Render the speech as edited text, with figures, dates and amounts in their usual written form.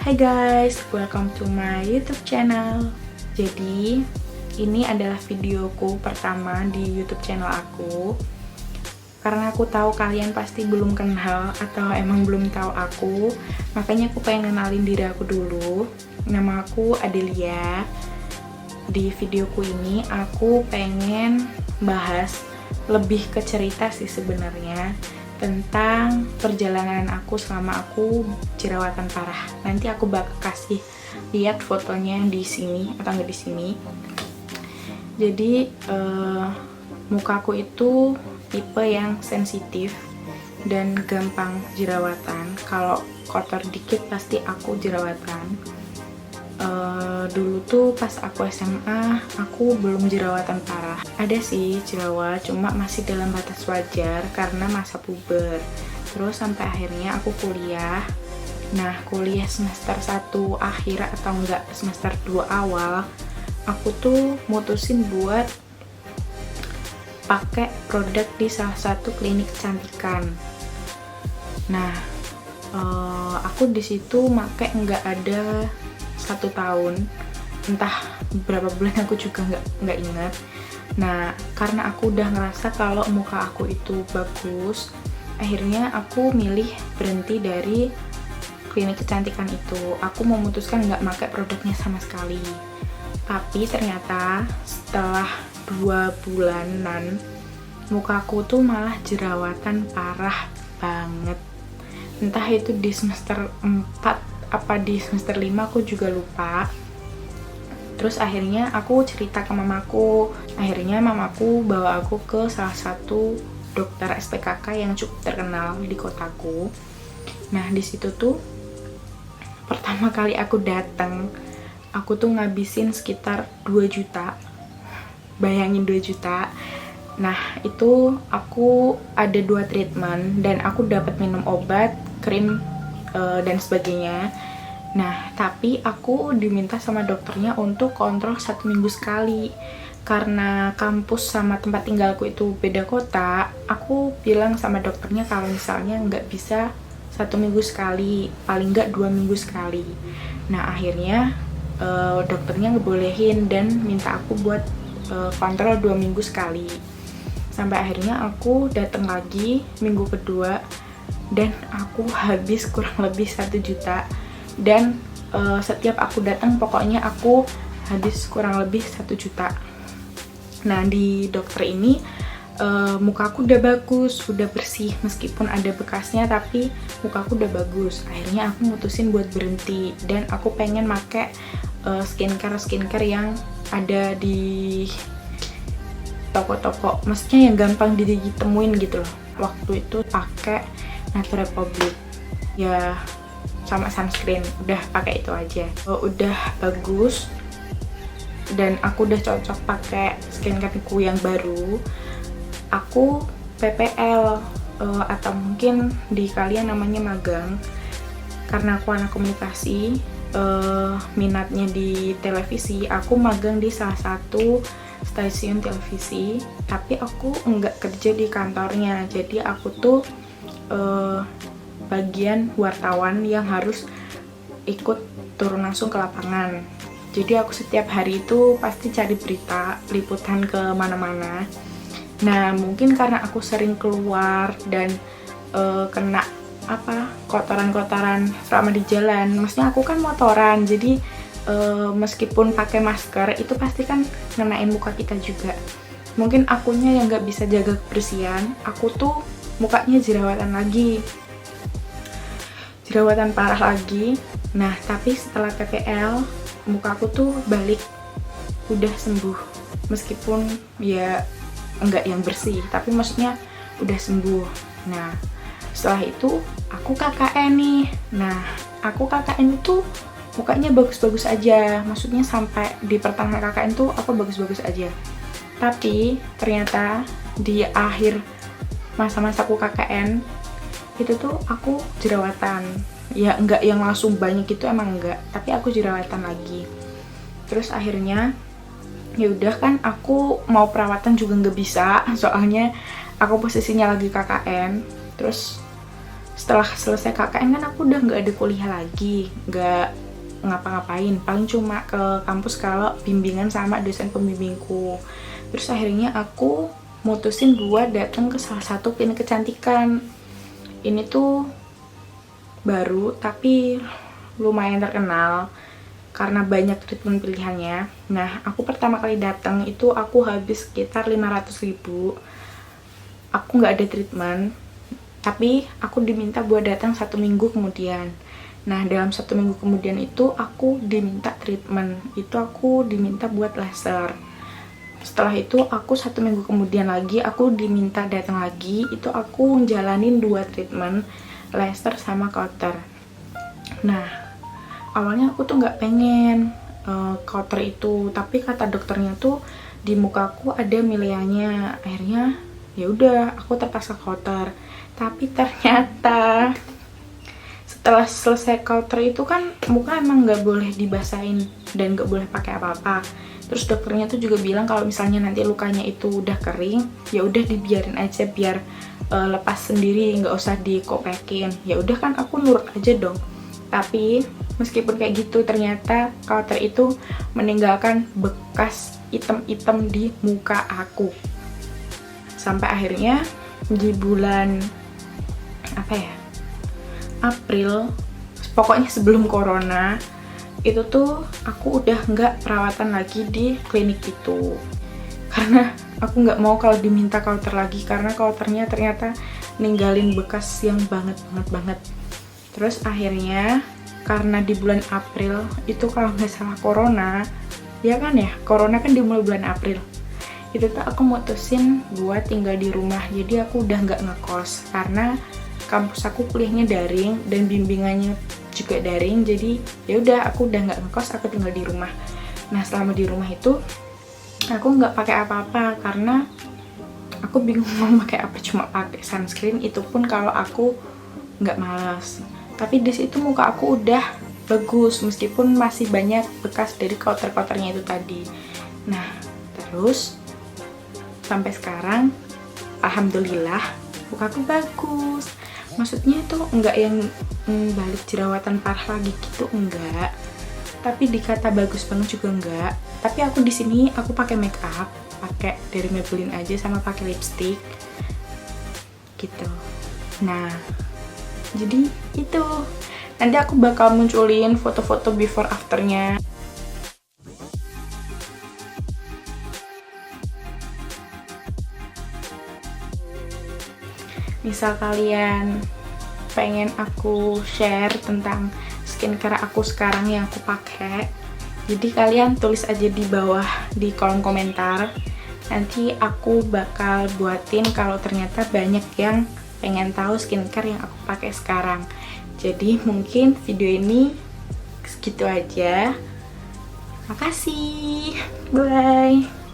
Hai guys, welcome to my YouTube channel. Jadi, ini adalah videoku pertama di YouTube channel aku. Karena aku tahu kalian pasti belum kenal atau emang belum tahu aku, makanya aku pengen kenalin diri aku dulu. Nama aku Adelia. Di videoku ini aku pengen bahas lebih ke cerita sih sebenarnya, tentang perjalanan aku selama aku jerawatan parah. Nanti aku bakal kasih lihat fotonya di sini atau enggak di sini. Jadi mukaku itu tipe yang sensitif dan gampang jerawatan. Kalau kotor dikit pasti aku jerawatan. Dulu tuh pas aku SMA aku belum jerawatan parah. Ada sih jerawat, cuma masih dalam batas wajar karena masa puber. Terus sampai akhirnya aku kuliah. Nah, kuliah semester 1 akhir atau enggak semester 2 awal, aku tuh mutusin buat pakai produk di salah satu klinik kecantikan. Nah, aku di situ pakai nggak ada 1 tahun, entah berapa bulan aku juga nggak ingat. Nah, karena aku udah ngerasa kalau muka aku itu bagus, akhirnya aku milih berhenti dari klinik kecantikan itu. Aku memutuskan nggak pakai produknya sama sekali. Tapi ternyata setelah 2 bulanan, mukaku tuh malah jerawatan parah banget. Entah itu di semester 4 apa di semester 5 aku juga lupa. Terus akhirnya aku cerita ke mamaku. Akhirnya mamaku bawa aku ke salah satu dokter SPKK yang cukup terkenal di kotaku. Nah, di situ tuh pertama kali aku datang, aku tuh ngabisin sekitar 2 juta. Bayangin 2 juta. Nah, itu aku ada 2 treatment dan aku dapat minum obat, krim dan sebagainya. Nah, tapi aku diminta sama dokternya untuk kontrol 1 minggu sekali. Karena kampus sama tempat tinggalku itu beda kota, aku bilang sama dokternya kalau misalnya nggak bisa 1 minggu sekali, paling nggak 2 minggu sekali. Nah, akhirnya dokternya ngebolehin dan minta aku buat kontrol 2 minggu sekali. Sampai akhirnya aku datang lagi minggu kedua dan aku habis kurang lebih 1 juta. Dan setiap aku datang pokoknya aku habis kurang lebih 1 juta. Nah, di dokter ini mukaku udah bagus, udah bersih, meskipun ada bekasnya tapi mukaku udah bagus. Akhirnya aku mutusin buat berhenti dan aku pengen make skincare yang ada di toko-toko, maksudnya yang gampang ditemuin gitu loh. Waktu itu pakai Natura Republic ya, sama sunscreen, udah pakai itu aja. Udah bagus dan aku udah cocok pakai skincareku yang baru. Aku PPL atau mungkin di kalian namanya magang. Karena aku anak komunikasi, minatnya di televisi, aku magang di salah satu stasiun televisi, tapi aku nggak kerja di kantornya. Jadi aku tuh bagian wartawan yang harus ikut turun langsung ke lapangan. Jadi aku setiap hari itu pasti cari berita, liputan ke mana-mana. Nah, mungkin karena aku sering keluar dan kena kotoran-kotoran selama di jalan. Maksudnya aku kan motoran, jadi meskipun pakai masker itu pasti kan ngenain muka kita juga. Mungkin akunya yang nggak bisa jaga kebersihan, aku tuh mukanya jerawatan lagi, jerawatan parah lagi. Nah, tapi setelah PPL mukaku tuh balik, udah sembuh, meskipun ya enggak yang bersih, tapi maksudnya udah sembuh. Nah, setelah itu aku KKN nih. Nah, aku KKN itu mukanya bagus-bagus aja, maksudnya sampai di pertengahan KKN tuh aku bagus-bagus aja. Tapi ternyata di akhir masa-masaku KKN itu tuh aku jerawatan. Ya enggak yang langsung banyak gitu, emang enggak, tapi aku jerawatan lagi. Terus akhirnya ya udah kan, aku mau perawatan juga nggak bisa, soalnya aku posisinya lagi KKN. Terus setelah selesai KKN kan aku udah nggak ada kuliah lagi, nggak ngapa-ngapain, paling cuma ke kampus kalau bimbingan sama dosen pembimbingku. Terus akhirnya aku mutusin buat datang ke salah satu klinik kecantikan. Ini tuh baru tapi lumayan terkenal karena banyak treatment pilihannya. Nah, aku pertama kali datang itu aku habis sekitar 500.000. Aku nggak ada treatment, tapi aku diminta buat datang 1 minggu kemudian. Nah, dalam 1 minggu kemudian itu aku diminta treatment. Itu aku diminta buat laser. Setelah itu aku 1 minggu kemudian lagi aku diminta datang lagi. Itu aku jalanin 2 treatment, laser sama kauter. Nah, awalnya aku tuh nggak pengen kauter itu, tapi kata dokternya tuh di mukaku ada milianya. Akhirnya ya udah aku terpaksa kauter. Tapi ternyata setelah selesai kauter itu kan muka emang nggak boleh dibasahin dan nggak boleh pakai apa-apa. Terus dokternya tuh juga bilang kalau misalnya nanti lukanya itu udah kering, ya udah dibiarin aja biar lepas sendiri, nggak usah dikopekin. Ya udah kan aku nurut aja dong. Tapi meskipun kayak gitu ternyata kauter itu meninggalkan bekas item-item di muka aku. Sampai akhirnya di bulan April, pokoknya sebelum corona itu tuh aku udah nggak perawatan lagi di klinik itu karena aku nggak mau kalau diminta kauter lagi, karena kauternya ternyata ninggalin bekas yang banget. Terus akhirnya karena di bulan April itu kalau nggak salah corona, ya kan ya, corona kan dimulai bulan April. Itu tuh aku mutusin buat tinggal di rumah, jadi aku udah nggak ngekos karena kampus aku kuliahnya daring dan bimbingannya juga daring. Jadi ya udah aku udah nggak ngekos, aku tinggal di rumah. Nah, selama di rumah itu aku nggak pakai apa-apa karena aku bingung mau pakai apa, cuma pakai sunscreen, itu pun kalau aku nggak malas. Tapi di situ muka aku udah bagus meskipun masih banyak bekas dari kauter-kauternya itu tadi. Nah, terus sampai sekarang alhamdulillah mukaku bagus. Maksudnya itu enggak yang balik jerawatan parah lagi gitu, enggak. Tapi dikata bagus banget juga enggak. Tapi aku di sini aku pakai make up, pakai dari Maybelline aja sama pakai lipstick gitu. Nah, jadi itu. Nanti aku bakal munculin foto-foto before afternya. Misal kalian pengen aku share tentang skincare aku sekarang yang aku pakai, jadi kalian tulis aja di bawah di kolom komentar. Nanti aku bakal buatin kalau ternyata banyak yang pengen tahu skincare yang aku pakai sekarang. Jadi mungkin video ini segitu aja. Makasih, bye.